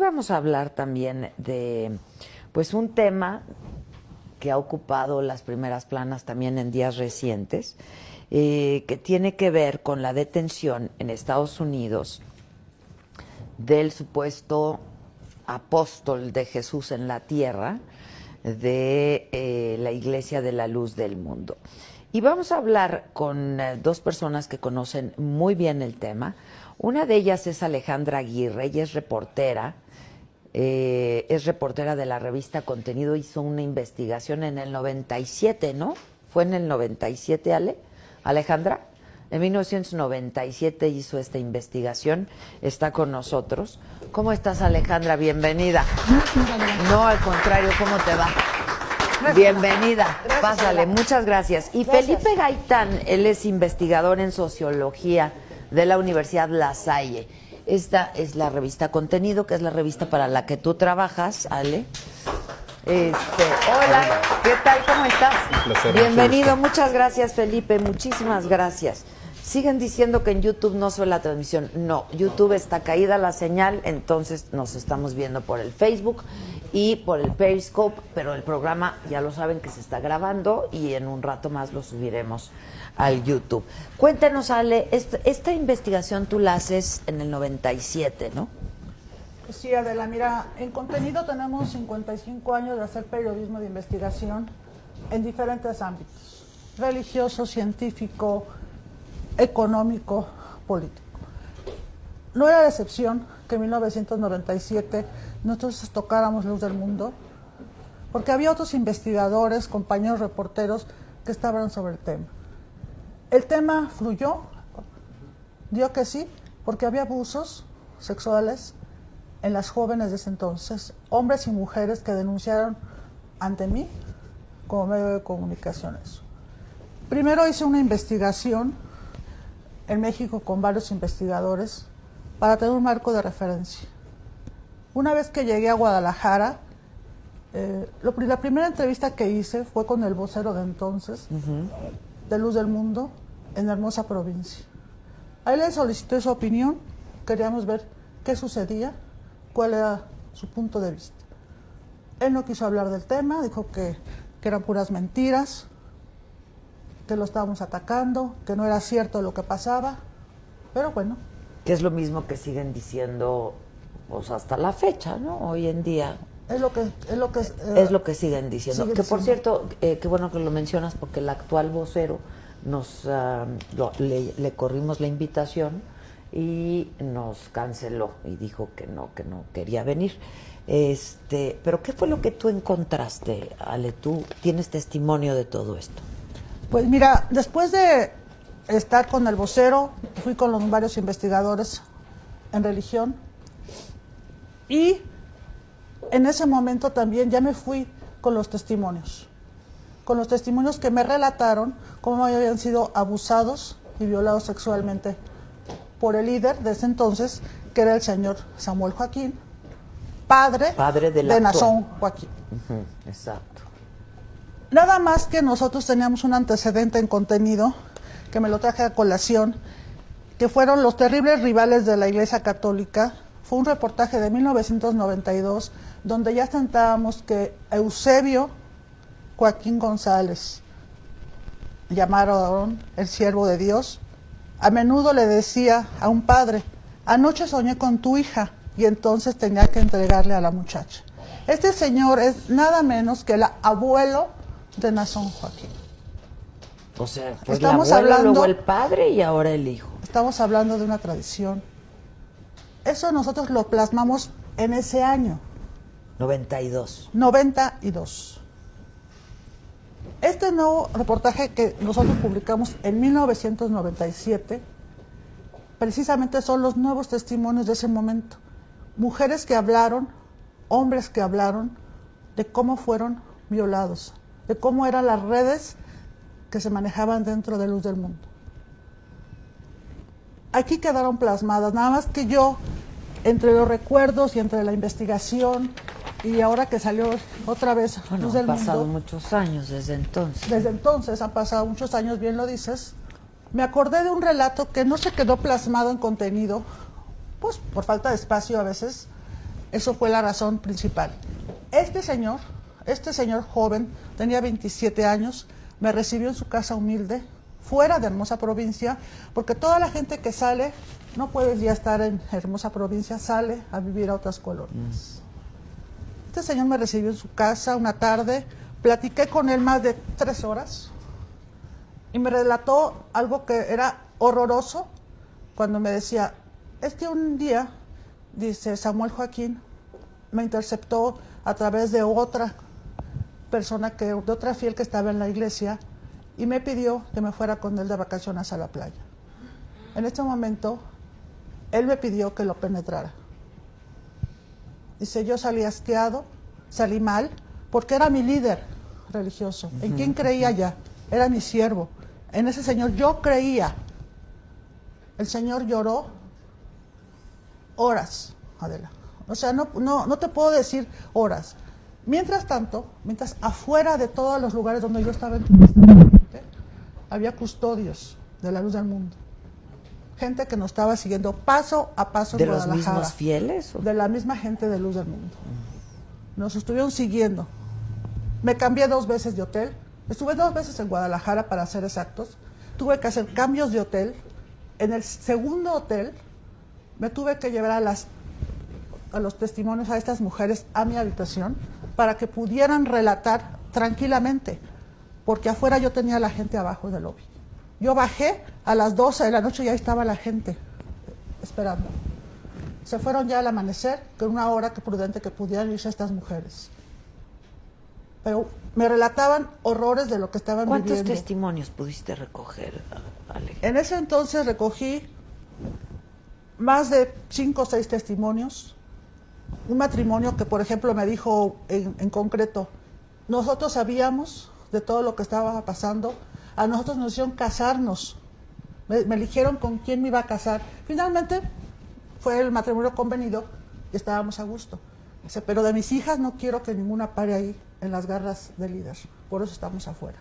vamos a hablar también de pues un tema que ha ocupado las primeras planas también en días recientes, que tiene que ver con la detención en Estados Unidos del supuesto apóstol de Jesús en la tierra de la Iglesia de la Luz del Mundo. Y vamos a hablar con dos personas que conocen muy bien el tema. Una de ellas es Alejandra Aguirre, ella es reportera de la revista Contenido, hizo una investigación en el 97, ¿no? ¿Fue en el 97, Alejandra? En 1997 hizo esta investigación, está con nosotros. ¿Cómo estás, Alejandra? Bienvenida. No, al contrario, ¿cómo te va? Bienvenida, gracias, pásale, muchas gracias. Y gracias. Felipe Gaitán, él es investigador en sociología de la Universidad La Salle. Esta es la revista Contenido, que es la revista para la que tú trabajas, Ale. Hola, ¿qué tal? ¿Cómo estás? Un placer. Bienvenido, muchas gracias, Felipe, muchísimas gracias. Siguen diciendo que en YouTube no se ve la transmisión. No, YouTube está caída la señal, entonces nos estamos viendo por el Facebook y por el Periscope, pero el programa ya lo saben que se está grabando y en un rato más lo subiremos al YouTube. Cuéntanos, Ale, esta investigación tú la haces en el 97, ¿no? Sí, Adela, mira, en Contenido tenemos 55 años de hacer periodismo de investigación en diferentes ámbitos: religioso, científico, económico, político. No era de excepción que en 1997 nosotros tocáramos Luz del Mundo, porque había otros investigadores, compañeros reporteros que estaban sobre el tema. El tema fluyó, dio que sí, porque había abusos sexuales en las jóvenes de ese entonces, hombres y mujeres que denunciaron ante mí como medio de comunicaciones. Primero hice una investigación en México con varios investigadores para tener un marco de referencia. Una vez que llegué a Guadalajara, la primera entrevista que hice fue con el vocero de entonces, de Luz del Mundo, en la hermosa provincia. Ahí le solicité su opinión, queríamos ver qué sucedía, cuál era su punto de vista. Él no quiso hablar del tema, dijo que eran puras mentiras, que lo estábamos atacando, que no era cierto lo que pasaba, pero bueno. Que es lo mismo que siguen diciendo pues, hasta la fecha, ¿no? Hoy en día. Es lo que siguen diciendo. Que por cierto, qué bueno que lo mencionas, porque el actual vocero le corrimos la invitación y nos canceló y dijo que no quería venir. Pero ¿qué fue lo que tú encontraste, Ale? Tú tienes testimonio de todo esto. Pues mira, después de estar con el vocero, fui con los varios investigadores en religión y en ese momento también ya me fui con los testimonios que me relataron cómo habían sido abusados y violados sexualmente por el líder de ese entonces, que era el señor Samuel Joaquín, padre de Nazón Joaquín. Exacto. Nada más que nosotros teníamos un antecedente en Contenido, que me lo traje a colación, que fueron los terribles rivales de la Iglesia Católica. Fue un reportaje de 1992, donde ya sentábamos que Eusebio Joaquín González, llamaron el siervo de Dios, a menudo le decía a un padre: anoche soñé con tu hija, y entonces tenía que entregarle a la muchacha. Este señor es nada menos que el abuelo de Nazón Joaquín. O sea, pues estamos hablando, luego el padre y ahora el hijo. Estamos hablando de una tradición. Eso nosotros lo plasmamos en ese año. 92. Este nuevo reportaje que nosotros publicamos en 1997, precisamente son los nuevos testimonios de ese momento. Mujeres que hablaron, hombres que hablaron de cómo fueron violados, de cómo eran las redes que se manejaban dentro de Luz del Mundo. Aquí quedaron plasmadas, nada más que yo, entre los recuerdos y entre la investigación, y ahora que salió otra vez Luz del Mundo. Han pasado muchos años desde entonces. Desde entonces han pasado muchos años, bien lo dices. Me acordé de un relato que no se quedó plasmado en Contenido, pues por falta de espacio a veces, Eso fue la razón principal. Este señor joven, tenía 27 años, me recibió en su casa humilde, fuera de Hermosa Provincia, porque toda la gente que sale, no puede ya estar en Hermosa Provincia, sale a vivir a otras colonias. Este señor me recibió en su casa una tarde, platiqué con él más de 3 horas y me relató algo que era horroroso cuando me decía, es que un día, dice Samuel Joaquín, me interceptó a través de otra persona, de otra fiel que estaba en la iglesia, y me pidió que me fuera con él de vacaciones a la playa. En este momento, él me pidió que lo penetrara. Dice, yo salí asqueado, salí mal, porque era mi líder religioso. ¿En quién creía ya? Era mi siervo. En ese señor yo creía. El señor lloró horas, Adela. O sea, no te puedo decir horas. Mientras tanto, mientras afuera de todos los lugares donde yo estaba había custodios de la Luz del Mundo. Gente que nos estaba siguiendo paso a paso en Guadalajara. ¿De los mismos fieles? De la misma gente de Luz del Mundo. Nos estuvieron siguiendo. Me cambié 2 veces de hotel. Estuve 2 veces en Guadalajara, para ser exactos. Tuve que hacer cambios de hotel. En el segundo hotel me tuve que llevar a los testimonios a estas mujeres a mi habitación para que pudieran relatar tranquilamente, porque afuera yo tenía a la gente abajo del lobby. Yo bajé a las 12 de la noche y ahí estaba la gente esperando. Se fueron ya al amanecer, con una hora que prudente que pudieran irse estas mujeres. Pero me relataban horrores de lo que estaban viviendo. ¿Cuántos testimonios pudiste recoger, Ale? En ese entonces recogí más de 5 o 6 testimonios. Un matrimonio que, por ejemplo, me dijo en concreto, nosotros sabíamos de todo lo que estaba pasando, a nosotros nos hicieron casarnos, me eligieron con quién me iba a casar. Finalmente fue el matrimonio convenido y estábamos a gusto. Dice, pero de mis hijas no quiero que ninguna pare ahí en las garras del líder, por eso estamos afuera.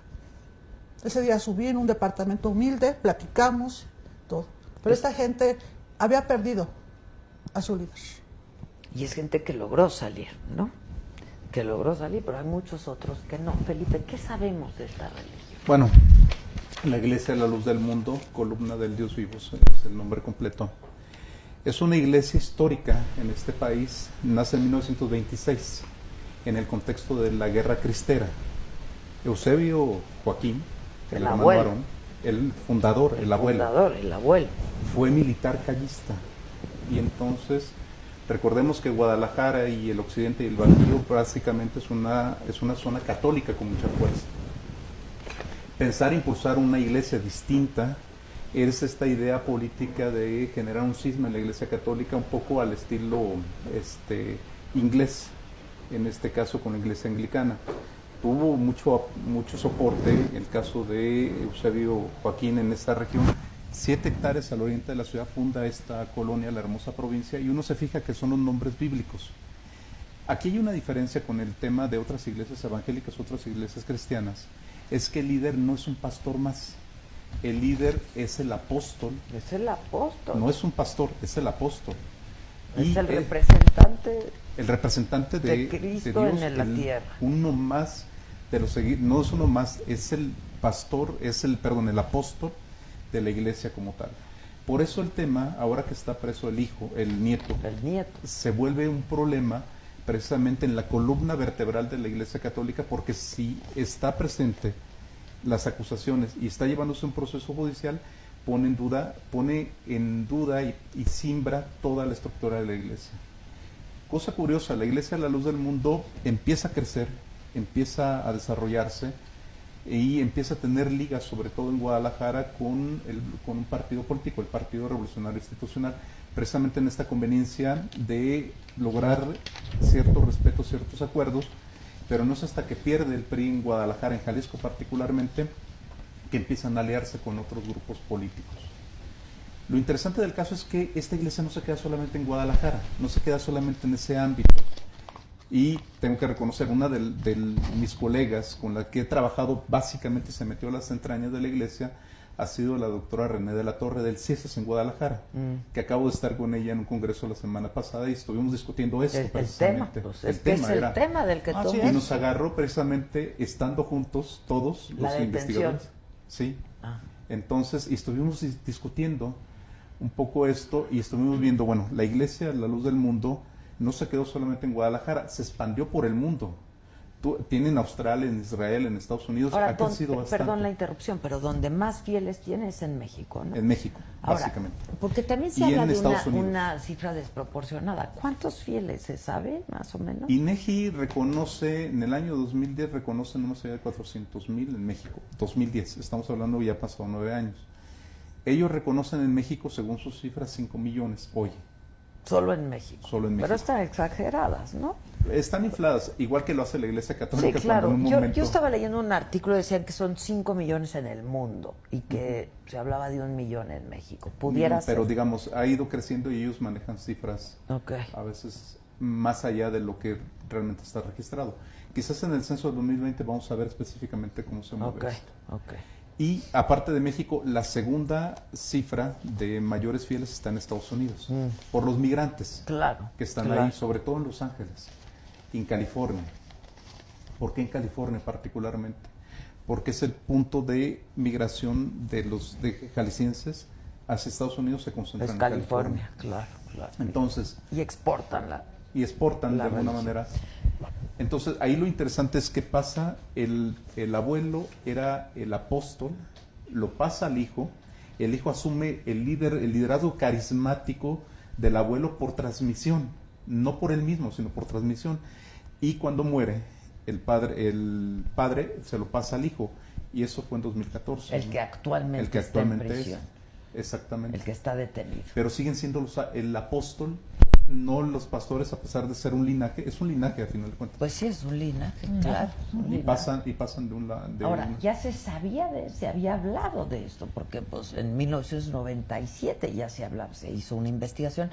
Ese día subí en un departamento humilde, platicamos, todo. Pero esta gente había perdido a su líder. Y es gente que logró salir, ¿no? Que logró salir, pero hay muchos otros que no. Felipe, ¿qué sabemos de esta religión? Bueno, la Iglesia de la Luz del Mundo, Columna del Dios Vivo, es el nombre completo. Es una iglesia histórica en este país, nace en 1926, en el contexto de la Guerra Cristera. Eusebio Joaquín, el hermano varón, el fundador, el abuelo, fue militar callista. Y entonces, recordemos que Guadalajara y el occidente y el Bajío básicamente es una zona católica con mucha fuerza. Pensar impulsar una iglesia distinta es esta idea política de generar un cisma en la Iglesia Católica, un poco al estilo inglés, en este caso con la Iglesia Anglicana. Tuvo mucho soporte el caso de Eusebio Joaquín en esta región. 7 hectáreas al oriente de la ciudad funda esta colonia, la Hermosa Provincia, y uno se fija que son los nombres bíblicos. Aquí hay una diferencia con el tema de otras iglesias evangélicas, otras iglesias cristianas, es que el líder no es un pastor más. El líder es el apóstol. Es el apóstol. No es un pastor, es el apóstol. Es el representante. El representante de Cristo de Dios, en la tierra. Uno más de los seguidores, no es uno más, es el pastor, el apóstol de la iglesia como tal. Por eso el tema, ahora que está preso el nieto, se vuelve un problema precisamente en la columna vertebral de la Iglesia Católica, porque si está presente las acusaciones y está llevándose un proceso judicial, pone en duda y simbra toda la estructura de la Iglesia. Cosa curiosa, la Iglesia de la Luz del Mundo empieza a crecer, empieza a desarrollarse y empieza a tener ligas, sobre todo en Guadalajara, con un partido político, el Partido Revolucionario Institucional, precisamente en esta conveniencia de lograr cierto respeto, ciertos acuerdos, pero no es hasta que pierde el PRI en Guadalajara, en Jalisco particularmente, que empiezan a aliarse con otros grupos políticos. Lo interesante del caso es que esta iglesia no se queda solamente en Guadalajara, no se queda solamente en ese ámbito. Y tengo que reconocer, una de mis colegas con la que he trabajado, básicamente se metió a las entrañas de la iglesia, ha sido la doctora René de la Torre del CIESAS en Guadalajara, que acabo de estar con ella en un congreso la semana pasada y estuvimos discutiendo eso precisamente. Pues, es el tema del que todo. Y nos agarró precisamente estando juntos todos los investigadores. Sí. Entonces, y estuvimos discutiendo un poco esto y estuvimos viendo, bueno, la Iglesia, la Luz del Mundo, no se quedó solamente en Guadalajara, se expandió por el mundo. Tiene en Australia, en Israel, en Estados Unidos, ahora, ha crecido bastante. Perdón la interrupción, pero donde más fieles tiene es en México, ¿no? En México, ahora, básicamente. Porque también se Y habla en de Estados una cifra desproporcionada. ¿Cuántos fieles se sabe, más o menos? INEGI reconoce, en el año 2010, reconoce no más allá de 400,000 en México. 2010, estamos hablando, ya pasado 9 años. Ellos reconocen en México, según sus cifras, 5 millones hoy. Solo en México. Solo en México. Pero están exageradas, ¿no? Están infladas, igual que lo hace la Iglesia Católica. Sí, claro. En un momento... yo estaba leyendo un artículo, decían que son 5 millones en el mundo y que se hablaba de 1 millón en México. ¿Pudiera ser? Pero digamos, ha ido creciendo y ellos manejan cifras a veces más allá de lo que realmente está registrado. Quizás en el censo del 2020 vamos a ver específicamente cómo se mueve esto. Y aparte de México, la segunda cifra de mayores fieles está en Estados Unidos, por los migrantes que están ahí, sobre todo en Los Ángeles, en California. ¿Por qué en California particularmente? Porque es el punto de migración de los jaliscienses hacia Estados Unidos, se concentran en California. Claro. Entonces, y exportan de alguna manera. Entonces, ahí lo interesante es que pasa, el abuelo era el apóstol, lo pasa al hijo, el hijo asume el liderazgo carismático del abuelo por transmisión, no por él mismo, sino por transmisión. Y cuando muere, el padre se lo pasa al hijo, y eso fue en 2014. El que actualmente está en prisión. Exactamente. El que está detenido. Pero siguen siendo el apóstol, no los pastores, a pesar de ser un linaje, es un linaje a final de cuentas. Pues sí, es un linaje, claro. Y pasan de un lado. Ahora, ya se había hablado de esto, porque pues en 1997 ya se hizo una investigación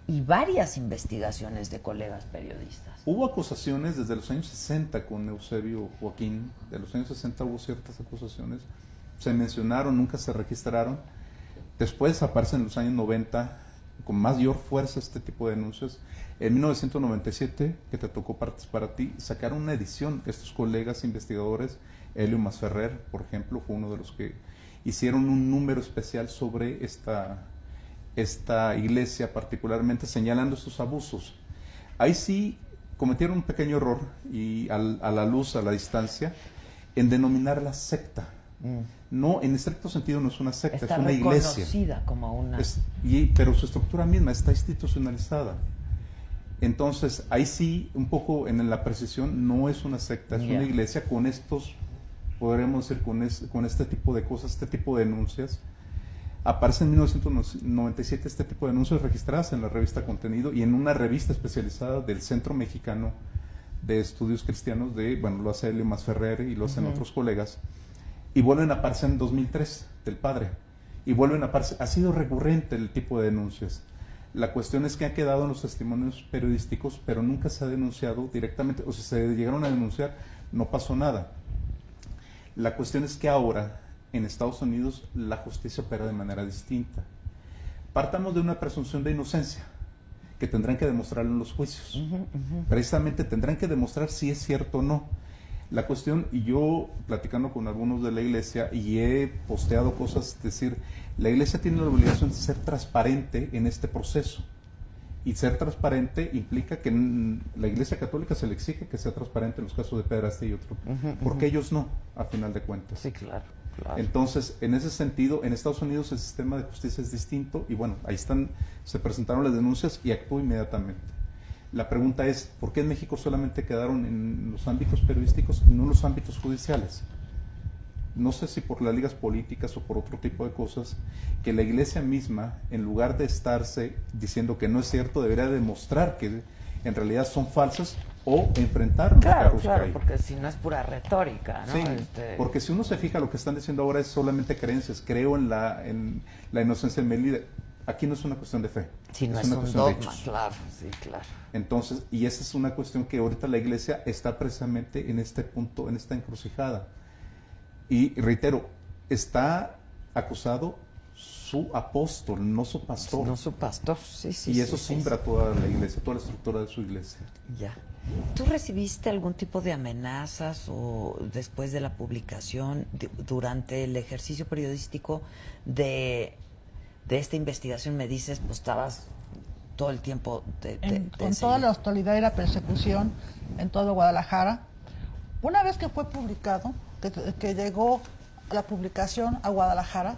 y varias investigaciones de colegas periodistas. Hubo acusaciones desde los años 60 con Eusebio Joaquín, de los años 60 hubo ciertas acusaciones, se mencionaron, nunca se registraron. Después aparecen en los años 90 con mayor fuerza este tipo de denuncias. En 1997, que te tocó participar a ti, sacaron una edición, estos colegas investigadores, Helio Masferrer, por ejemplo, fue uno de los que hicieron un número especial sobre esta iglesia, particularmente señalando estos abusos. Ahí sí cometieron un pequeño error, y a la luz, a la distancia, en denominar la secta. No, en estricto sentido no es una secta, es una iglesia. Está reconocida como una... pero su estructura misma está institucionalizada. Entonces, ahí sí, un poco en la precisión, no es una secta, es una iglesia con estos, podríamos decir, con este tipo de cosas, este tipo de denuncias. Aparece en 1997 este tipo de denuncias registradas en la revista Contenido y en una revista especializada del Centro Mexicano de Estudios Cristianos, lo hace Helio Masferrer y lo hacen otros colegas. Y vuelven a aparecer en 2003 del padre. Y vuelven a aparecer. Ha sido recurrente el tipo de denuncias. La cuestión es que han quedado en los testimonios periodísticos, pero nunca se ha denunciado directamente. O si se llegaron a denunciar, no pasó nada. La cuestión es que ahora, en Estados Unidos, la justicia opera de manera distinta. Partamos de una presunción de inocencia, que tendrán que demostrarlo en los juicios. Precisamente tendrán que demostrar si es cierto o no. La cuestión, y yo platicando con algunos de la iglesia, y he posteado cosas, es decir, la iglesia tiene la obligación de ser transparente en este proceso. Y ser transparente implica que la iglesia católica se le exige que sea transparente en los casos de pederastia y otro, porque ellos no, a final de cuentas. Sí, claro. Entonces, en ese sentido, en Estados Unidos el sistema de justicia es distinto, y bueno, ahí se presentaron las denuncias y actuó inmediatamente. La pregunta es, ¿por qué en México solamente quedaron en los ámbitos periodísticos y no en los ámbitos judiciales? No sé si por las ligas políticas o por otro tipo de cosas, que la iglesia misma, en lugar de estarse diciendo que no es cierto, debería demostrar que en realidad son falsas o enfrentar Claro, porque si no es pura retórica, ¿no? Sí, porque si uno se fija, lo que están diciendo ahora es solamente creencias. Creo en la inocencia de Melida. Aquí no es una cuestión de fe, sí, no es una cuestión dogma, de hechos. Claro. Entonces, y esa es una cuestión que ahorita la iglesia está precisamente en este punto, en esta encrucijada. Y reitero, está acusado su apóstol, no su pastor. No su pastor, sí, sí. Y eso sí, simbra toda la iglesia, toda la estructura de su iglesia. Ya. ¿Tú recibiste algún tipo de amenazas o después de la publicación, durante el ejercicio periodístico de esta investigación? Me dices, pues estabas todo el tiempo con toda la hostilidad y la persecución en todo Guadalajara. Una vez que fue publicado, que llegó la publicación a Guadalajara,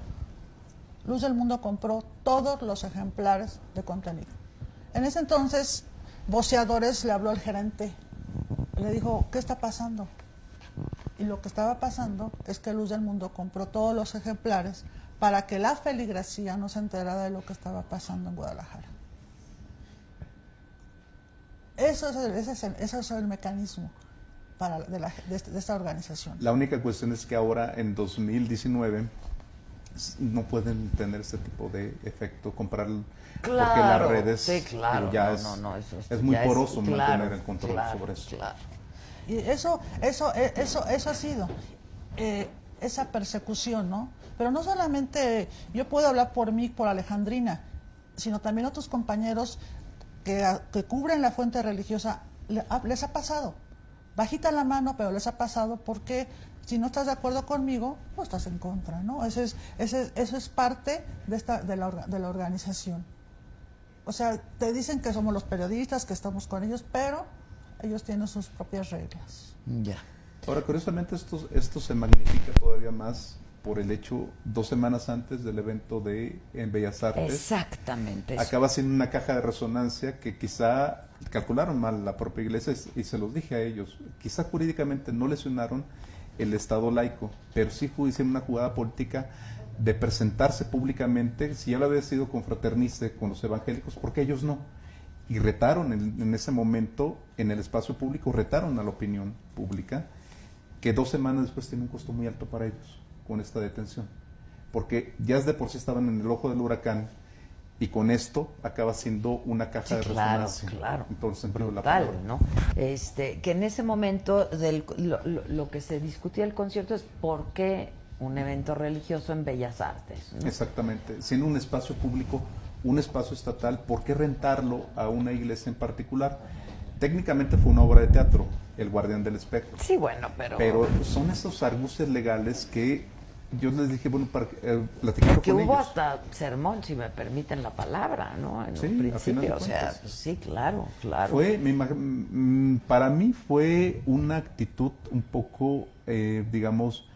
Luz del Mundo compró todos los ejemplares de contenido. En ese entonces, Voceadores le habló al gerente, le dijo, ¿qué está pasando? Y lo que estaba pasando es que Luz del Mundo compró todos los ejemplares para que la feligresía no se enterara de lo que estaba pasando en Guadalajara. Ese es el mecanismo de esta organización. La única cuestión es que ahora, en 2019, no pueden tener ese tipo de efecto, comprarlo, claro, porque las redes sí, claro, ya eso es muy poroso claro, mantener el control sobre eso. Claro. Y eso ha sido esa persecución, ¿no? Pero no solamente yo puedo hablar por mí, por Alejandrina, sino también otros compañeros que cubren la fuente religiosa, les ha pasado. Bajita la mano, pero les ha pasado porque si no estás de acuerdo conmigo, pues estás en contra, ¿no? Eso es parte de la organización. O sea, te dicen que somos los periodistas, que estamos con ellos, pero ellos tienen sus propias reglas. Ya. Ahora, curiosamente, esto se magnifica todavía más por el hecho, 2 semanas antes del evento en Bellas Artes. Exactamente. Acaba siendo una caja de resonancia que quizá calcularon mal la propia iglesia, y se los dije a ellos. Quizá jurídicamente no lesionaron el Estado laico, pero sí hicieron una jugada política de presentarse públicamente. Si ya lo había sido confraternista con los evangélicos, ¿por qué ellos no? Y retaron en ese momento, en el espacio público, retaron a la opinión pública, que 2 semanas después tiene un costo muy alto para ellos con esta detención, porque ya de por sí estaban en el ojo del huracán, y con esto acaba siendo una caja de resonancia. Claro. Entonces, brutal, ¿no? Que en ese momento lo que se discutía el concierto es por qué un evento religioso en Bellas Artes, ¿no? Exactamente, siendo un espacio público, un espacio estatal, ¿por qué rentarlo a una iglesia en particular? Técnicamente fue una obra de teatro, El Guardián del Espejo. Sí, bueno, pero son esos argucias legales que yo les dije, bueno, para platicar con hubo ellos. hasta sermón, si me permiten la palabra, ¿no? En Sí, un a final de principio, o sea, cuentas. pues sí, claro. Para mí fue una actitud un poco, digamos,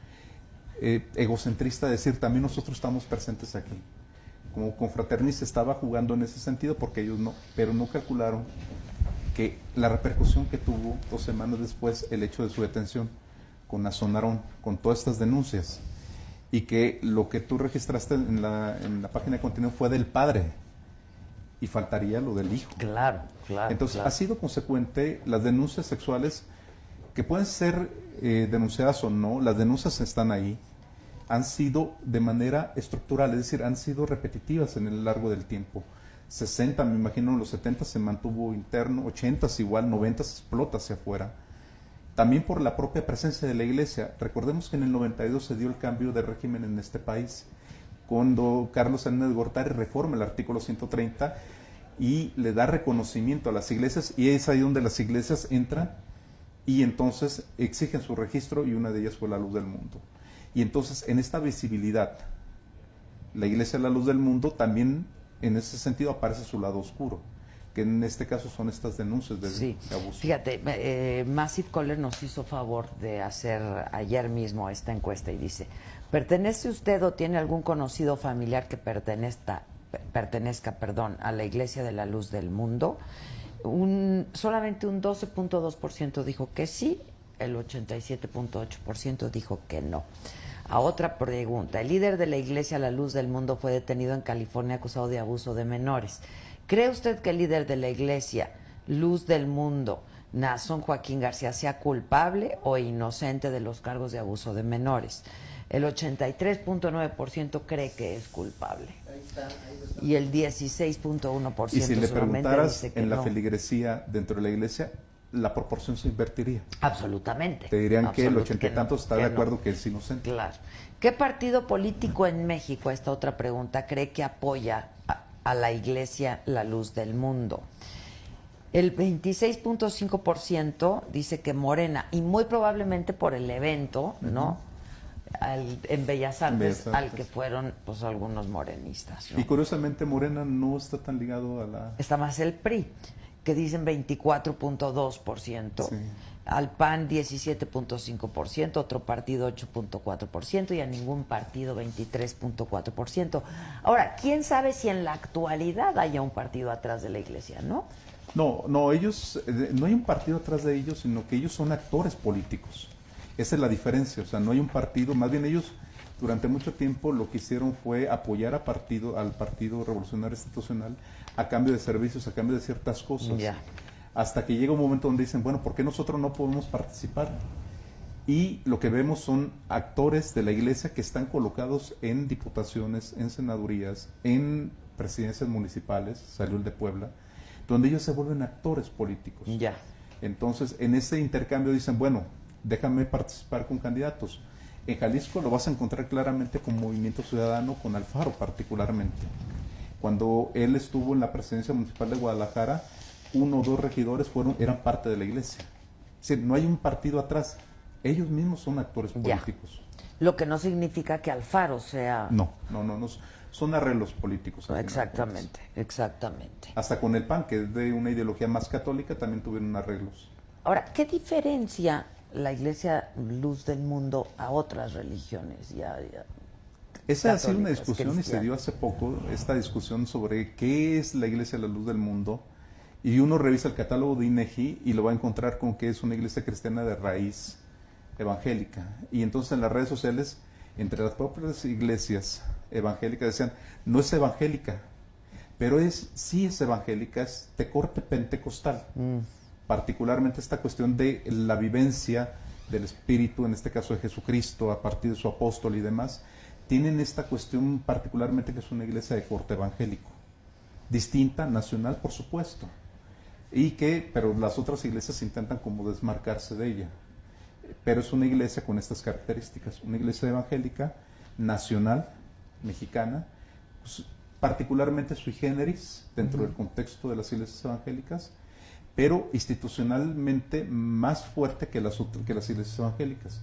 egocentrista, decir, también nosotros estamos presentes aquí. Como confraternista estaba jugando en ese sentido, porque ellos no, pero no calcularon que la repercusión que tuvo 2 semanas después el hecho de su detención con Azonarón, con todas estas denuncias, y que lo que tú registraste en la página de contenido fue del padre, y faltaría lo del hijo. Claro. Entonces, claro. ha sido consecuente. Las denuncias sexuales, que pueden ser denunciadas o no, las denuncias están ahí, han sido de manera estructural, es decir, han sido repetitivas en el largo del tiempo. 60, me imagino, en los 70 se mantuvo interno, 80 igual, 90 explota hacia afuera. También por la propia presencia de la iglesia. Recordemos que en el 92 se dio el cambio de régimen en este país, cuando Carlos Salinas de Gortari reforma el artículo 130 y le da reconocimiento a las iglesias, y es ahí donde las iglesias entran y entonces exigen su registro, y una de ellas fue la Luz del Mundo. Y entonces, en esta visibilidad, la iglesia La Luz del Mundo también, en ese sentido, aparece su lado oscuro, que en este caso son estas denuncias de abuso. Fíjate, Massive Caller nos hizo favor de hacer ayer mismo esta encuesta y dice, ¿pertenece usted o tiene algún conocido familiar que pertenezca, a la Iglesia de la Luz del Mundo? Solamente un 12.2% dijo que sí, el 87.8% dijo que no. A otra pregunta, el líder de la Iglesia La Luz del Mundo fue detenido en California acusado de abuso de menores. ¿Cree usted que el líder de la Iglesia Luz del Mundo, Naasón Joaquín García, sea culpable o inocente de los cargos de abuso de menores? El 83.9% cree que es culpable. Y el 16.1% y si le preguntaras dice que en la no. feligresía dentro de la iglesia, la proporción se invertiría. Absolutamente. Te dirían que el Absolut- 80 y que tantos no, está que de no. acuerdo que es inocente. Claro. ¿Qué partido político en México, esta otra pregunta, cree que apoya a la Iglesia La Luz del Mundo? El 26.5% dice que Morena, y muy probablemente por el evento, ¿no? En Bellas Artes, Bellas Artes. al que fueron pues algunos morenistas, ¿no? Y curiosamente Morena no está tan ligado a la... Está más el PRI, que dicen 24.2%, Sí. al PAN 17.5%, otro partido 8.4% y a ningún partido 23.4%. Ahora, ¿quién sabe si en la actualidad haya un partido atrás de la Iglesia, no? No, ellos, no hay un partido atrás de ellos, sino que ellos son actores políticos. Esa es la diferencia, o sea, no hay un partido, más bien ellos durante mucho tiempo lo que hicieron fue apoyar al Partido Revolucionario Institucional a cambio de servicios, a cambio de ciertas cosas. Ya. Hasta que llega un momento donde dicen, bueno, ¿por qué nosotros no podemos participar? Y lo que vemos son actores de la Iglesia que están colocados en diputaciones, en senadurías, en presidencias municipales, salió el de Puebla, donde ellos se vuelven actores políticos. Ya. Entonces, en ese intercambio dicen, bueno, déjame participar con candidatos. En Jalisco lo vas a encontrar claramente con Movimiento Ciudadano, con Alfaro particularmente. Cuando él estuvo en la presidencia municipal de Guadalajara, 1 o 2 regidores eran parte de la Iglesia. Es decir, no hay un partido atrás. Ellos mismos son actores Ya. políticos. Lo que no significa que Alfaro sea... No, son arreglos políticos. al final de Exactamente, exactamente. cuentas. Hasta con el PAN, que es de una ideología más católica, también tuvieron arreglos. Ahora, ¿qué diferencia la Iglesia Luz del Mundo a otras religiones? Esa ha sido una católicas, discusión y se dio hace poco, esta discusión sobre qué es la Iglesia La Luz del Mundo. Y uno revisa el catálogo de INEGI y lo va a encontrar con que es una iglesia cristiana de raíz evangélica. Y entonces en las redes sociales, entre las propias iglesias evangélicas decían, no es evangélica, pero sí es evangélica, es de corte pentecostal. Particularmente esta cuestión de la vivencia del Espíritu, en este caso de Jesucristo, a partir de su apóstol y demás, tienen esta cuestión particularmente que es una iglesia de corte evangélico. Distinta, nacional, por supuesto. Pero las otras iglesias intentan como desmarcarse de ella. Pero es una iglesia con estas características, una iglesia evangélica, nacional, mexicana, pues, particularmente sui generis dentro del contexto de las iglesias evangélicas, pero institucionalmente más fuerte que las iglesias evangélicas.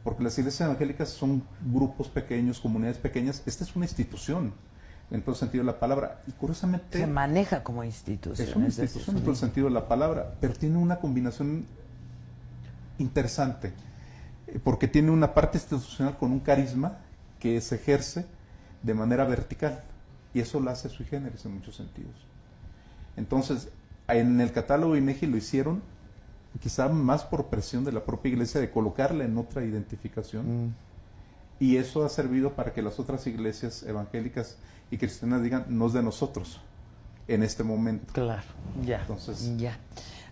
Porque las iglesias evangélicas son grupos pequeños, comunidades pequeñas. Esta es una institución, en todo sentido de la palabra. Y curiosamente... Se maneja como institución. Es una institución en todo el sentido de la palabra, pero tiene una combinación interesante, porque tiene una parte institucional con un carisma que se ejerce de manera vertical, y eso la hace sui generis en muchos sentidos. Entonces, en el catálogo INEGI lo hicieron quizá más por presión de la propia iglesia de colocarla en otra identificación, y eso ha servido para que las otras iglesias evangélicas y cristianas digan, no es de nosotros en este momento. Claro, ya. Entonces, ya.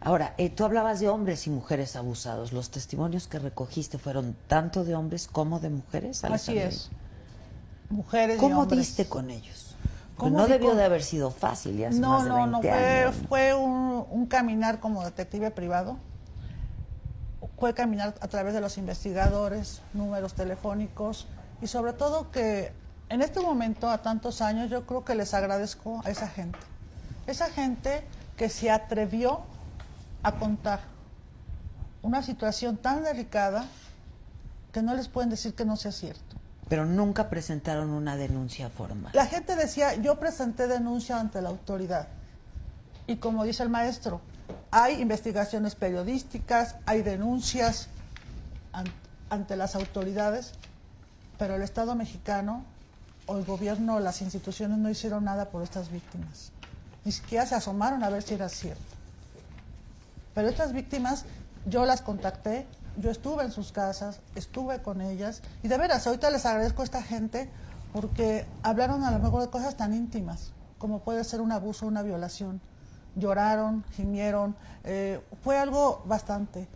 Ahora, tú hablabas de hombres y mujeres abusados. ¿Los testimonios que recogiste fueron tanto de hombres como de mujeres? Así es. Mujeres y ¿Cómo hombres. diste con ellos? ¿Cómo No di debió con- de haber sido fácil, ya hace más de 20 años. Fue un caminar como detective privado. Fue caminar a través de los investigadores, números telefónicos y sobre todo que en este momento, a tantos años, yo creo que les agradezco a esa gente. Esa gente que se atrevió a contar una situación tan delicada que no les pueden decir que no sea cierto. Pero nunca presentaron una denuncia formal. La gente decía, yo presenté denuncia ante la autoridad. Y como dice el maestro, hay investigaciones periodísticas, hay denuncias ante las autoridades, pero el Estado mexicano o el gobierno, las instituciones no hicieron nada por estas víctimas. Ni siquiera se asomaron a ver si era cierto. Pero estas víctimas, yo las contacté, yo estuve en sus casas, estuve con ellas, y de veras, ahorita les agradezco a esta gente porque hablaron a lo mejor de cosas tan íntimas, como puede ser un abuso, una violación. Lloraron, gimieron, fue algo bastante.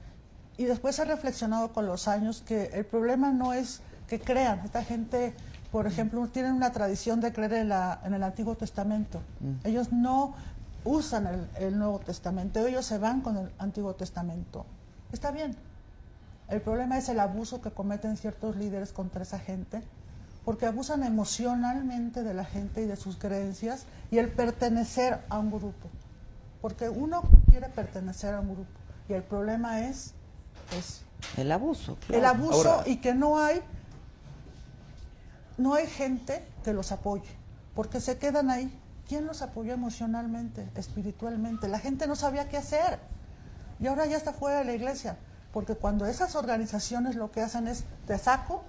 Y después he reflexionado con los años que el problema no es que crean. Esta gente, por ejemplo, tienen una tradición de creer en el Antiguo Testamento. Ellos no usan el Nuevo Testamento, ellos se van con el Antiguo Testamento. Está bien. El problema es el abuso que cometen ciertos líderes contra esa gente, porque abusan emocionalmente de la gente y de sus creencias y el pertenecer a un grupo. Porque uno quiere pertenecer a un grupo y el problema es el abuso. Claro. El abuso. Ahora, y que no hay gente que los apoye, porque se quedan ahí. ¿Quién los apoyó emocionalmente, espiritualmente? La gente no sabía qué hacer y ahora ya está fuera de la iglesia, porque cuando esas organizaciones lo que hacen es te saco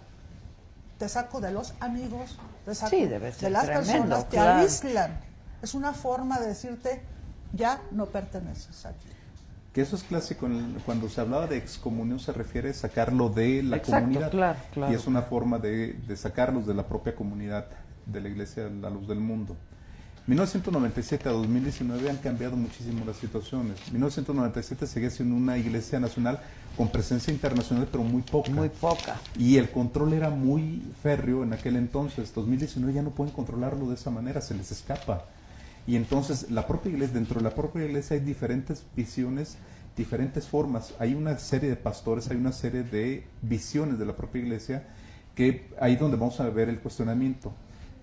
de los amigos, te saco Sí, debe ser de las tremendo, personas, te claro. aíslan. Es una forma de decirte ya no perteneces aquí. que eso es clásico, cuando se hablaba de excomunión se refiere a sacarlo de la Exacto, comunidad. claro. Y es una forma de sacarlos de la propia comunidad de la iglesia a la luz del mundo. 1997 a 2019 han cambiado muchísimo las situaciones. 1997 seguía siendo una iglesia nacional con presencia internacional, pero muy poca. Muy poca. Y el control era muy férreo en aquel entonces. 2019 ya no pueden controlarlo de esa manera, se les escapa. Y entonces la propia iglesia, dentro de la propia iglesia hay diferentes visiones, diferentes formas. Hay una serie de pastores, hay una serie de visiones de la propia iglesia, que ahí donde vamos a ver el cuestionamiento.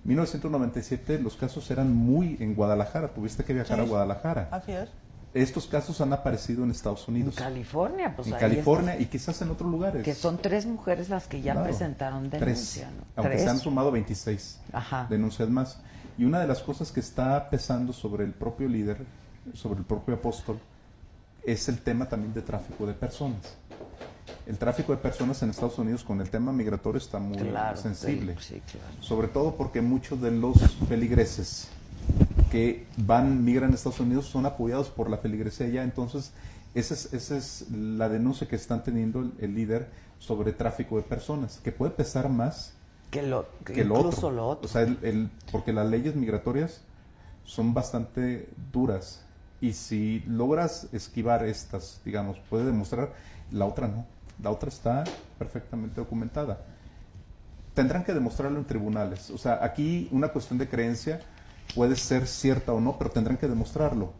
1997 los casos eran muy en Guadalajara, tuviste que viajar a Guadalajara. Así es. Estos casos han aparecido en Estados Unidos. En California, pues en ahí California está. y quizás en otros lugares. Que son 3 mujeres las que ya Claro, presentaron 3, denuncia, ¿no? aunque 3. se han sumado 26 Ajá. denuncias más. Y una de las cosas que está pesando sobre el propio líder, sobre el propio apóstol, es el tema también de tráfico de personas. El tráfico de personas en Estados Unidos con el tema migratorio está muy sensible. Sí, claro. Sobre todo porque muchos de los feligreses que migran a Estados Unidos son apoyados por la feligresía allá. Entonces, esa es la denuncia que están teniendo el líder sobre tráfico de personas, que puede pesar más que incluso lo otro. O sea, porque las leyes migratorias son bastante duras y si logras esquivar estas, digamos, puedes demostrar, la otra no. La otra está perfectamente documentada. Tendrán que demostrarlo en tribunales. O sea, aquí una cuestión de creencia puede ser cierta o no, pero tendrán que demostrarlo.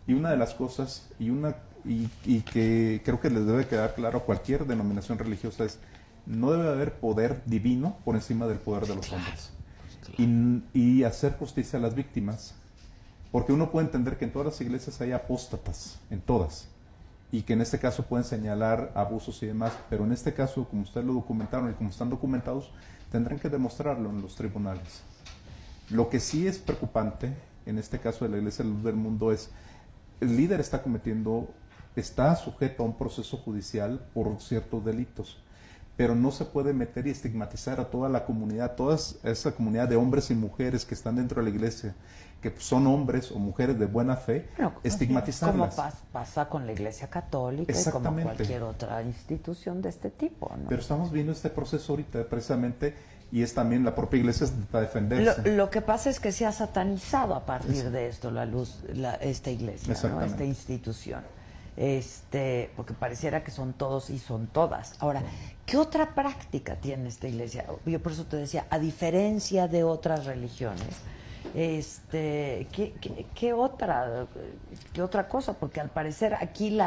Y una de las cosas, y que creo que les debe quedar claro a cualquier denominación religiosa es, no debe haber poder divino por encima del poder de los hombres. Y hacer justicia a las víctimas. Porque uno puede entender que en todas las iglesias hay apóstatas, en todas. Y que en este caso pueden señalar abusos y demás, pero en este caso, como ustedes lo documentaron y como están documentados, tendrán que demostrarlo en los tribunales. Lo que sí es preocupante, en este caso de la Iglesia de la Luz del Mundo, es el líder está sujeto a un proceso judicial por ciertos delitos, pero no se puede meter y estigmatizar a toda la comunidad, toda esa comunidad de hombres y mujeres que están dentro de la iglesia, que son hombres o mujeres de buena fe, estigmatizarlas. Como pasa con la Iglesia Católica y como cualquier otra institución de este tipo, ¿no? Pero estamos viendo este proceso ahorita precisamente y es también la propia iglesia para defenderse. Lo que pasa es que se ha satanizado a partir de esto esta iglesia, ¿no? Esta institución. Porque pareciera que son todos y son todas. Ahora, ¿qué otra práctica tiene esta iglesia? Yo por eso te decía, a diferencia de otras religiones, ¿qué otra cosa? Porque al parecer aquí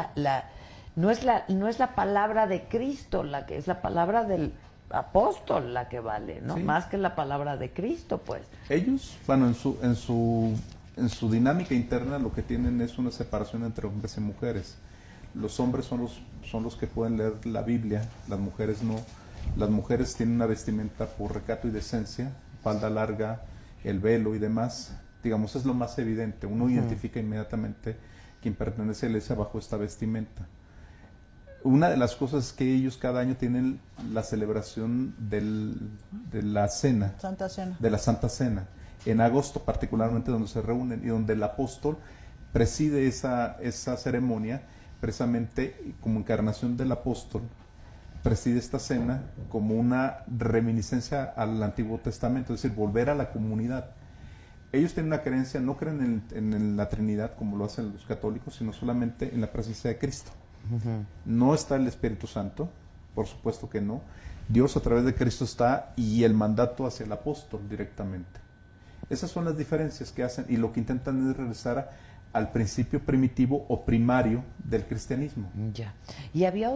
no es la palabra de Cristo la que es la palabra del apóstol la que vale, ¿no? Sí. Más que la palabra de Cristo, pues. Ellos, bueno, en su dinámica interna lo que tienen es una separación entre hombres y mujeres. Los hombres son los que pueden leer la Biblia, las mujeres no. Las mujeres tienen una vestimenta por recato y decencia, falda larga, el velo y demás. Digamos, es lo más evidente. Uno identifica inmediatamente quien pertenece a la iglesia bajo esta vestimenta. Una de las cosas es que ellos cada año tienen la celebración de la cena, Santa Cena. de la Santa Cena. En agosto particularmente, donde se reúnen y donde el apóstol preside esa ceremonia, precisamente como encarnación del apóstol, preside esta cena como una reminiscencia al Antiguo Testamento, es decir, volver a la comunidad. Ellos tienen una creencia, no creen en la Trinidad como lo hacen los católicos, sino solamente en la presencia de Cristo. No está el Espíritu Santo, por supuesto que no. Dios a través de Cristo está y el mandato hacia el apóstol directamente. Esas son las diferencias que hacen y lo que intentan es regresar al principio primitivo o primario del cristianismo. Ya. ¿Y había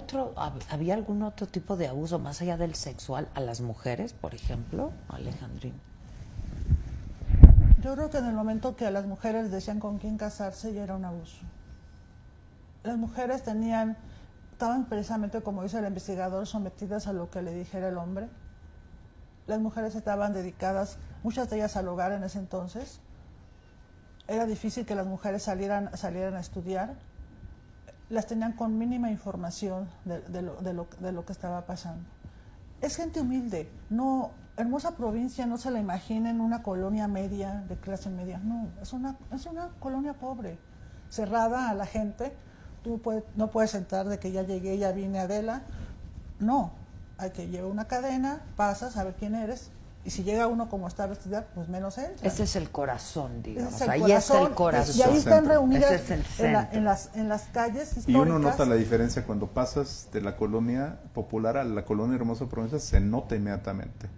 algún otro tipo de abuso más allá del sexual a las mujeres, por ejemplo, Alejandrina? Yo creo que en el momento que a las mujeres decían con quién casarse ya era un abuso. Las mujeres estaban precisamente, como dice el investigador, sometidas a lo que le dijera el hombre. Las mujeres estaban dedicadas, muchas de ellas al hogar en ese entonces. Era difícil que las mujeres salieran a estudiar. Las tenían con mínima información de lo que estaba pasando. Es gente humilde, no, hermosa provincia, no se la imaginen una colonia media, de clase media, no, es una colonia pobre, cerrada a la gente. No puedes entrar de que ya llegué, ya vine, Adela, no, hay que llevar una cadena, pasas a ver quién eres, y si llega uno como está a estudiar, pues menos entra. Ese es el corazón, digamos, Ese es el ahí corazón, está el corazón. y ahí están reunidas Ese es el en las calles históricas. Y uno nota la diferencia cuando pasas de la colonia popular a la colonia Hermosa Provincia, se nota inmediatamente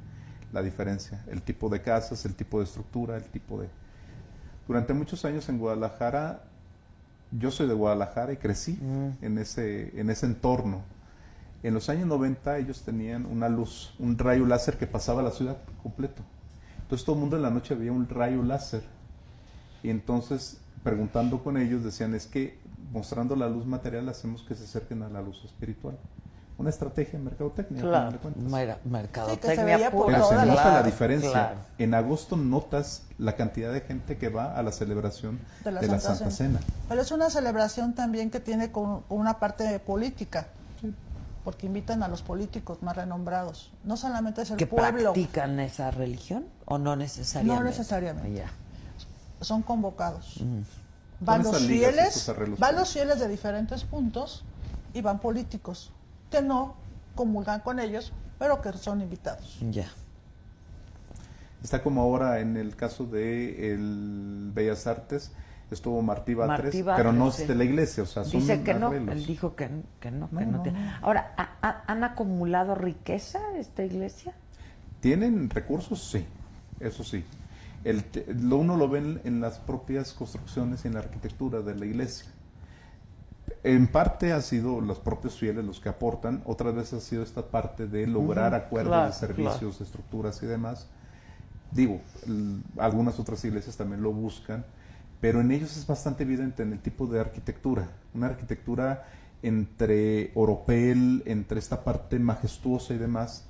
la diferencia, el tipo de casas, el tipo de estructura, el tipo de... Durante muchos años en Guadalajara, yo soy de Guadalajara y crecí en ese entorno. En los años 90 ellos tenían una luz, un rayo láser que pasaba la ciudad completo. Entonces todo el mundo en la noche veía un rayo láser. Y entonces, preguntando con ellos, decían, es que mostrando la luz material hacemos que se acerquen a la luz espiritual. Una estrategia de mercadotecnia. Claro, Sí, que se mercadotecnia veía por pura. Pero se toda nota la la diferencia. Claro. En agosto notas la cantidad de gente que va a la celebración de la Santa Cena. Pero es una celebración también que tiene con una parte política, porque invitan a los políticos más renombrados. No solamente es el ¿Que pueblo, practican esa religión o no necesariamente? no necesariamente. Ya. Son convocados. Son Van estas los ligas, fieles, estos arreglos van los políticos. fieles de diferentes puntos y van políticos que no comulgan con ellos, pero que son invitados. Ya. Está como ahora en el caso de el Bellas Artes, estuvo Martí Batres, pero no es de la iglesia, o sea, son Dice que no, arreglos. él dijo que no No. tiene. Ahora, ¿han acumulado riqueza esta iglesia? ¿Tienen recursos? Sí, eso sí. Uno lo ve en las propias construcciones y en la arquitectura de la iglesia. En parte ha sido los propios fieles los que aportan, otras veces ha sido esta parte de lograr acuerdos claro, de servicios, de estructuras y demás. Digo, algunas otras iglesias también lo buscan, pero en ellos es bastante evidente en el tipo de arquitectura, una arquitectura entre oropel, entre esta parte majestuosa y demás.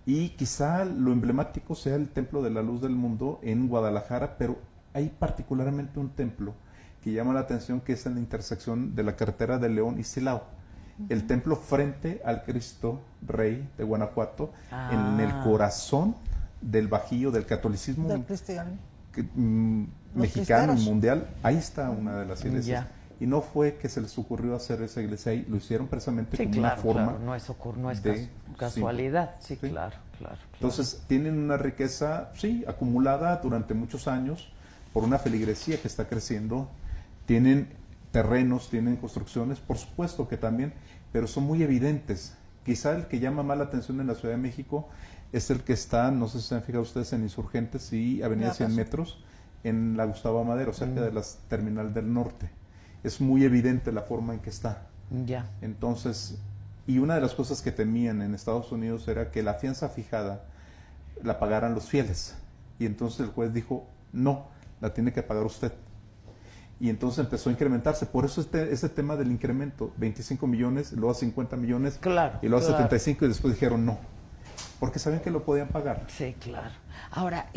Y quizá lo emblemático sea el Templo de la Luz del Mundo en Guadalajara, pero hay particularmente un templo que llama la atención, que es en la intersección de la carretera de León y Silao. El templo frente al Cristo Rey de Guanajuato, en el corazón del Bajío, del catolicismo Del cristiano. mexicano y cristeros. mundial. Ahí está una de las iglesias. Ya. Y no fue que se les ocurrió hacer esa iglesia ahí, lo hicieron precisamente Sí, como claro, una forma. claro, no es de- casualidad, sí, Sí. claro. Entonces tienen una riqueza, sí, acumulada durante muchos años por una feligresía que está creciendo. Tienen terrenos, tienen construcciones, por supuesto que también, pero son muy evidentes. Quizá el que llama más la atención en la Ciudad de México es el que está, no sé si se han fijado ustedes, en Insurgentes y Avenida 100 Metros, en la Gustavo Amadero, cerca de la Terminal del Norte. Es muy evidente la forma en que está. Ya. Entonces, y una de las cosas que temían en Estados Unidos era que la fianza fijada la pagaran los fieles. Y entonces el juez dijo, no, la tiene que pagar usted. Y entonces empezó a incrementarse. Por eso ese tema del incremento, 25 millones, luego a 50 millones, Claro, y luego a claro. 75, y después dijeron no. Porque sabían que lo podían pagar. Sí, claro. Ahora,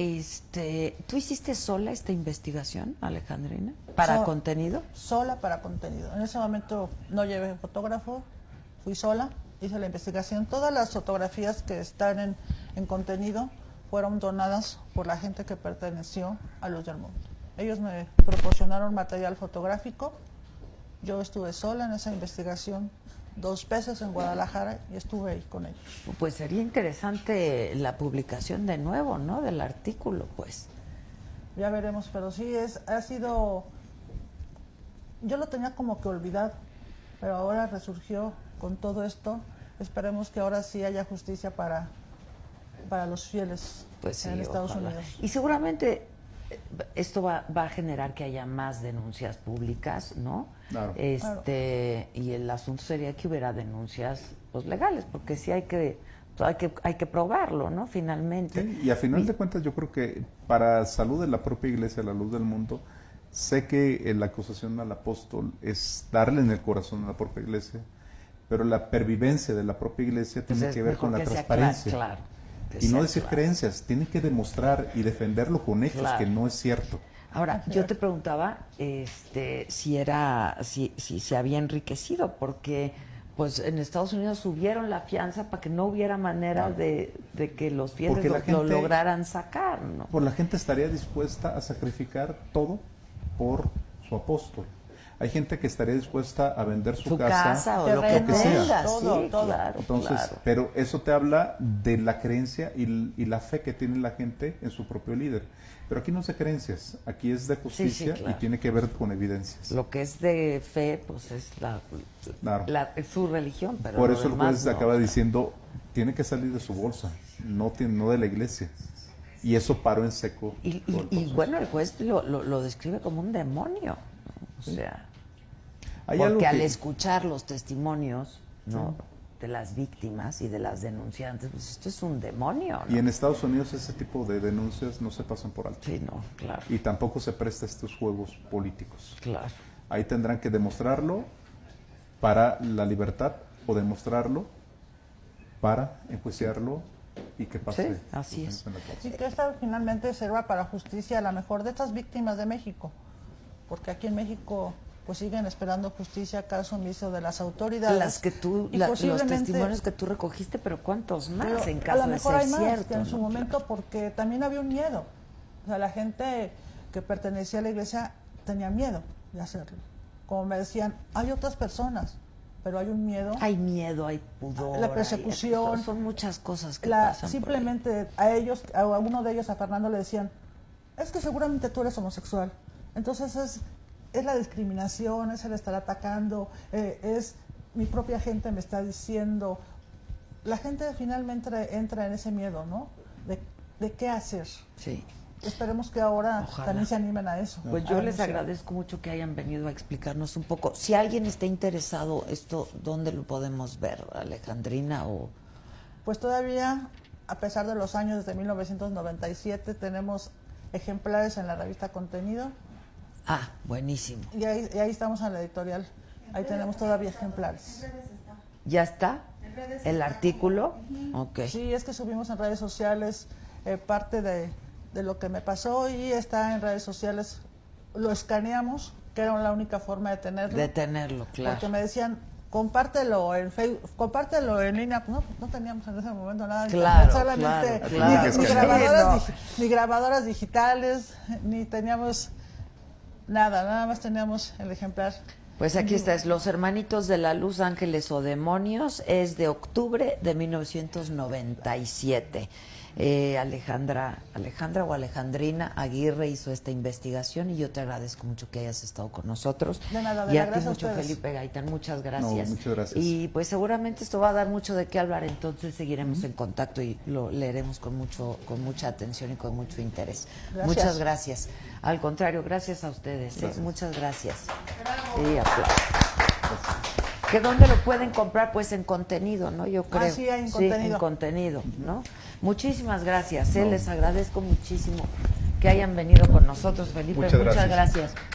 ¿tú hiciste sola esta investigación, Alejandrina? ¿Para contenido? Sola para contenido. En ese momento no llevé fotógrafo, fui sola, hice la investigación. Todas las fotografías que están en contenido fueron donadas por la gente que perteneció a Luz del Mundo. Ellos me proporcionaron material fotográfico. Yo estuve sola en esa investigación 2 veces en Guadalajara y estuve ahí con ellos. Pues sería interesante la publicación de nuevo, ¿no? Del artículo, pues. Ya veremos, pero sí ha sido... Yo lo tenía como que olvidado, pero ahora resurgió con todo esto. Esperemos que ahora sí haya justicia para los fieles Pues sí, en Estados ojalá. Unidos. Y seguramente esto va a generar que haya más denuncias públicas, ¿no? Claro. Y el asunto sería que hubiera denuncias pues legales, porque sí hay que probarlo, ¿no? Finalmente. Sí, y a final de cuentas yo creo que para salud de la propia iglesia, la luz del mundo, sé que la acusación al apóstol es darle en el corazón a la propia iglesia, pero la pervivencia de la propia iglesia Pues tiene es que ver mejor con la que sea transparencia. claro, que Y no sea decir claro. creencias, tiene que demostrar y defenderlo con hechos, Claro. que no es cierto. Ahora, yo te preguntaba si se había enriquecido, porque pues en Estados Unidos subieron la fianza para que no hubiera manera Claro. de que los fieles Porque la lo gente- lograran sacar, ¿no? Pues la gente estaría dispuesta a sacrificar todo por su apóstol. Hay gente que estaría dispuesta a vender su casa, o lo que terrenos, tenga, todo, sí, todo. claro, Entonces, claro. pero eso te habla de la creencia y la fe que tiene la gente en su propio líder. Pero aquí no es de creencias, aquí es de justicia claro. y tiene que ver con evidencias. Lo que es de fe, pues es Claro. es su religión, pero Por lo eso el demás juez no. acaba diciendo, tiene que salir de su bolsa, no de la iglesia. Y eso paró en seco. Y todo el proceso. bueno, el juez lo describe como un demonio, ¿no? O sea, Hay algo porque al que- escuchar los testimonios, ¿no? De las víctimas y de las denunciantes, pues esto es un demonio, ¿no? Y en Estados Unidos ese tipo de denuncias no se pasan por alto. Sí, no, claro, Y tampoco se presta a estos juegos políticos. claro. Ahí tendrán que demostrarlo para la libertad o demostrarlo para enjuiciarlo y que pase. Sí, así es. en la cárcel. Y que esta finalmente sirva para justicia a la mejor de estas víctimas de México, porque aquí en México pues siguen esperando justicia, caso omiso de las autoridades. Las que tú, Y los posiblemente- testimonios que tú recogiste, pero ¿cuántos más pero en a caso lo de mejor ser hay más cierto? que en su ¿no? momento, porque también había un miedo. O sea, la gente que pertenecía a la iglesia tenía miedo de hacerlo. Como me decían, hay otras personas, pero hay un miedo. Hay miedo, hay pudor. La persecución. Son muchas cosas que pasan. por ahí. Simplemente a uno de ellos, a Fernando, le decían, es que seguramente tú eres homosexual. Entonces es la discriminación, es el estar atacando, es mi propia gente me está diciendo. La gente finalmente entra en ese miedo, ¿no? De qué hacer. Sí. Esperemos que ahora Ojalá. también se animen a eso. Pues a yo les denunciar. agradezco mucho que hayan venido a explicarnos un poco. Si alguien está interesado, esto, ¿dónde lo podemos ver, Alejandrina? O Pues todavía, a pesar de los años, desde 1997, tenemos ejemplares en la revista Contenido. buenísimo. Y ahí estamos en la editorial. Ahí tenemos todavía ejemplares. ¿Ya está? ¿El artículo? Ok. Sí, es que subimos en redes sociales parte de lo que me pasó y está en redes sociales. Lo escaneamos, que era la única forma de tenerlo. De tenerlo, claro. Porque me decían, compártelo en Facebook, compártelo en línea. No teníamos en ese momento nada. de Claro, internet, solamente claro, ni claro. ni grabadoras digitales, ni teníamos nada más teníamos el ejemplar. Pues aquí está, es Los Hermanitos de la Luz, Ángeles o Demonios, es de octubre de 1997. Alejandra o Alejandrina Aguirre hizo esta investigación y yo te agradezco mucho que hayas estado con nosotros. De nada, y a ti gracias a mucho, ustedes. Felipe Gaitán, muchas gracias. No, muchas gracias. Y pues seguramente esto va a dar mucho de qué hablar, entonces seguiremos en contacto y lo leeremos con mucha atención y con mucho interés. Gracias. Muchas gracias. Al contrario, gracias a ustedes. Muchas gracias. Sí, aplausos. ¿Que dónde lo pueden comprar? Pues en Contenido, ¿no? Yo creo. Sí, hay en Contenido. En Contenido, ¿no? Muchísimas gracias. Les agradezco muchísimo que hayan venido con nosotros, Felipe. Muchas Muchas gracias. gracias.